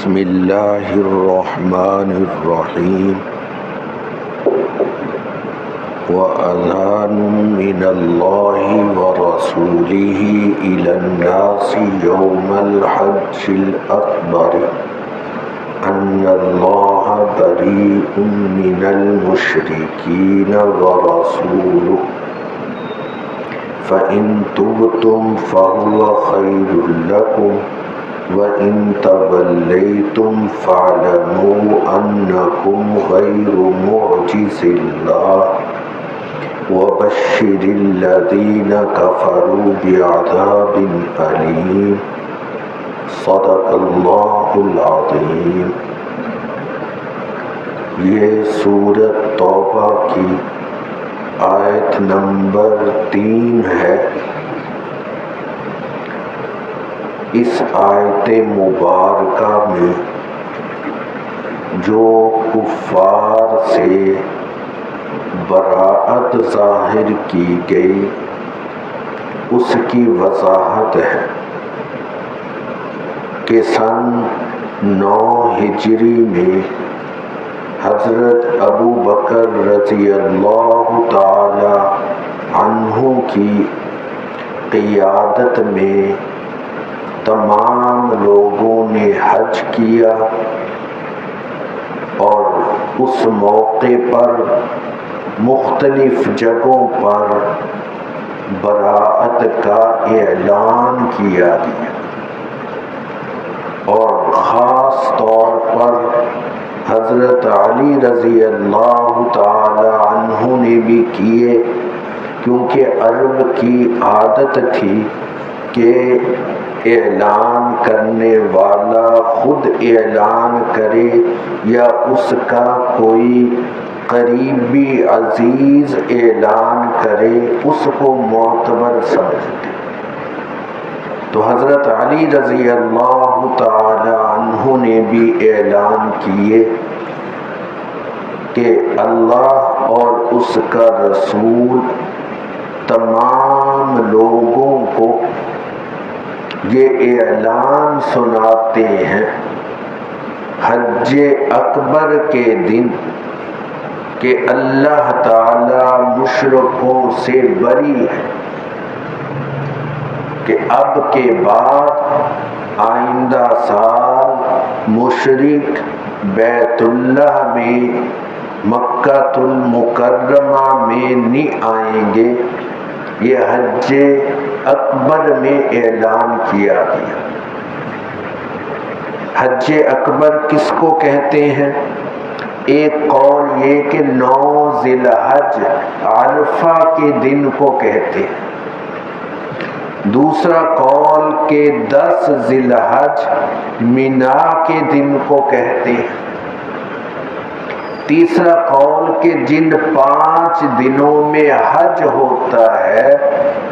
بسم اللہ الرحمن الرحیم وَأَذَانٌ مِّنَ اللَّهِ وَرَسُولِهِ إِلَى النَّاسِ يَوْمَ الْحَجِّ الْأَكْبَرِ أَنَّ اللَّهَ بَرِيءٌ مِّنَ الْمُشْرِكِينَ وَرَسُولُهُ فَإِن تُبْتُمْ فَهُوَ خَيْرٌ لَّكُمْ وَإِن تَوَلَّيْتُمْ فَاعْلَمُوا أَنَّكُمْ غَيْرُ مُعْجِزِي اللَّهِ وَبَشِّرِ الَّذِينَ كَفَرُوا بِعَذَابٍ أَلِيمٍ صدق اللہ العظیم۔ یہ سورۃ توبہ کی آیت نمبر 3 ہے۔ اس آیت مبارکہ میں جو کفار سے براءت ظاہر کی گئی اس کی وضاحت ہے کہ سن 9 ہجری میں حضرت ابو بکر رضی اللہ تعالی عنہ کی قیادت میں تمام لوگوں نے حج کیا اور اس موقع پر مختلف جگہوں پر براءت کا اعلان کیا گیا، اور خاص طور پر حضرت علی رضی اللہ تعالی عنہ نے بھی کیے، کیونکہ عرب کی عادت تھی کہ اعلان کرنے والا خود اعلان کرے یا اس کا کوئی قریبی عزیز اعلان کرے، اس کو معتبر سمجھتے۔ تو حضرت علی رضی اللہ تعالی عنہ نے بھی اعلان کیے کہ اللہ اور اس کا رسول تمام لوگوں کو یہ اعلان سناتے ہیں حج اکبر کے دن کہ اللہ تعالی مشرکوں سے بری ہے، کہ اب کے بعد آئندہ سال مشرک بیت اللہ میں مکہ المکرمہ میں نہیں آئیں گے۔ یہ حج اکبر میں اعلان کیا گیا۔ حج اکبر کس کو کہتے ہیں؟ ایک قول یہ کہ 9 ذی الحج عرفہ کے دن کو کہتے ہیں، دوسرا قول کہ 10 ذی الحج مینا کے دن کو کہتے ہیں، تیسرا قول کہ جن 5 دنوں میں حج ہوتا ہے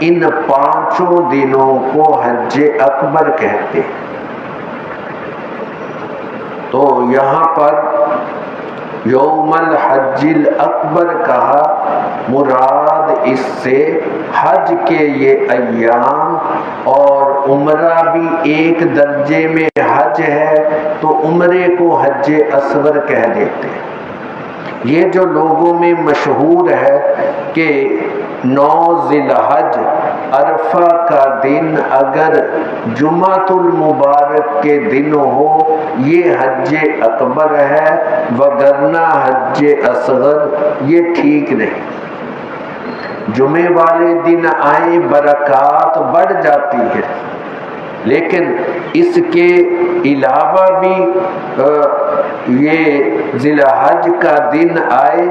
ان 5 دنوں کو حج اکبر کہتے ہیں۔ تو یہاں پر یوم الحج الاکبر کہا، مراد اس سے حج کے یہ ایام، اور عمرہ بھی ایک درجے میں حج ہے تو عمرے کو حج اصغر کہہ دیتے ہیں۔ یہ جو لوگوں میں مشہور ہے کہ 9 ذی الحج عرفہ کا دن اگر جمعۃ المبارک کے دن ہو یہ حج اکبر ہے، وگرنہ حج اصغر یہ ٹھیک نہیں۔ جمعے والے دن آئیں برکات بڑھ جاتی ہے، لیکن اس کے علاوہ بھی یہ ذی الحج کا دن آئے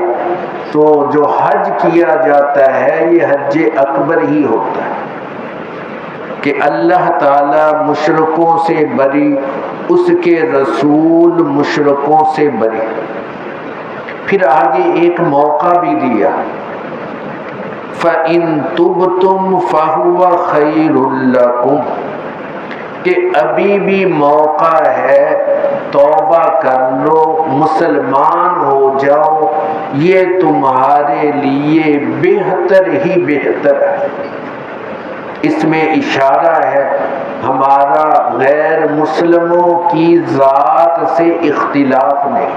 تو جو حج کیا جاتا ہے یہ حج اکبر ہی ہوتا ہے، کہ اللہ تعالی مشرکوں سے بری، اس کے رسول مشرکوں سے بری۔ پھر آگے ایک موقع بھی دیا، فَإِن تُبْتُمْ فَهُوَ خَيْرٌ لَّكُمْ، کہ ابھی بھی موقع ہے، توبہ کر لو، مسلمان ہو جاؤ، یہ تمہارے لیے بہتر ہی بہتر ہے۔ اس میں اشارہ ہے ہمارا غیر مسلموں کی ذات سے اختلاف نہیں،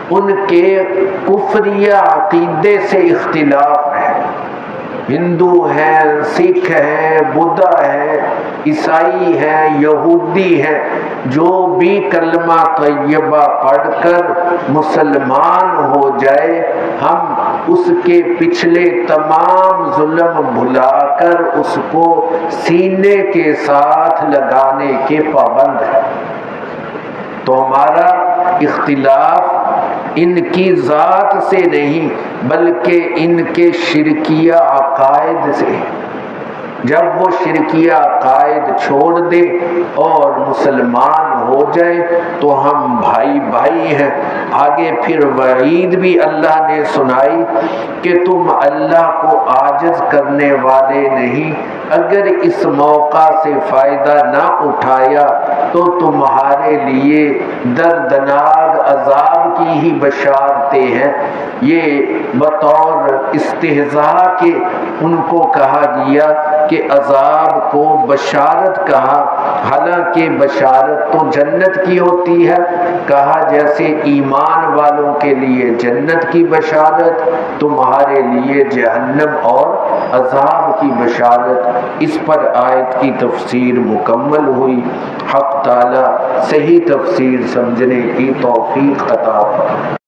ان کے کفریہ عقیدے سے اختلاف ہے۔ ہندو ہیں، سکھ ہیں، بدھا ہے، عیسائی ہیں، یہودی ہیں، جو بھی کلمہ طیبہ پڑھ کر مسلمان ہو جائے، ہم اس کے پچھلے تمام ظلم بھلا کر اس کو سینے کے ساتھ لگانے کے پابند ہیں۔ تو ہمارا اختلاف ان کی ذات سے نہیں بلکہ ان کے شرکیہ عقائد سے۔ جب وہ شرکیہ عقائد چھوڑ دے اور مسلمان ہو جائے تو ہم بھائی بھائی ہیں۔ آگے پھر وعید بھی اللہ نے سنائی کہ تم اللہ کو عاجز کرنے والے نہیں، اگر اس موقع سے فائدہ نہ اٹھایا تو تمہارے لیے دردناک عذاب کی ہی بشارتیں ہیں۔ یہ بطور استہزاء کے ان کو کہا گیا کہ عذاب کو بشارت کہا، حالانکہ بشارت تو جنت کی ہوتی ہے۔ کہا جیسے ایمان والوں کے لیے جنت کی بشارت، تمہارے لیے جہنم اور عذاب کی بشارت۔ اس پر آیت کی تفسیر مکمل ہوئی۔ حق تعالی صحیح تفسیر سمجھنے کی توفیق عطا فرمائے۔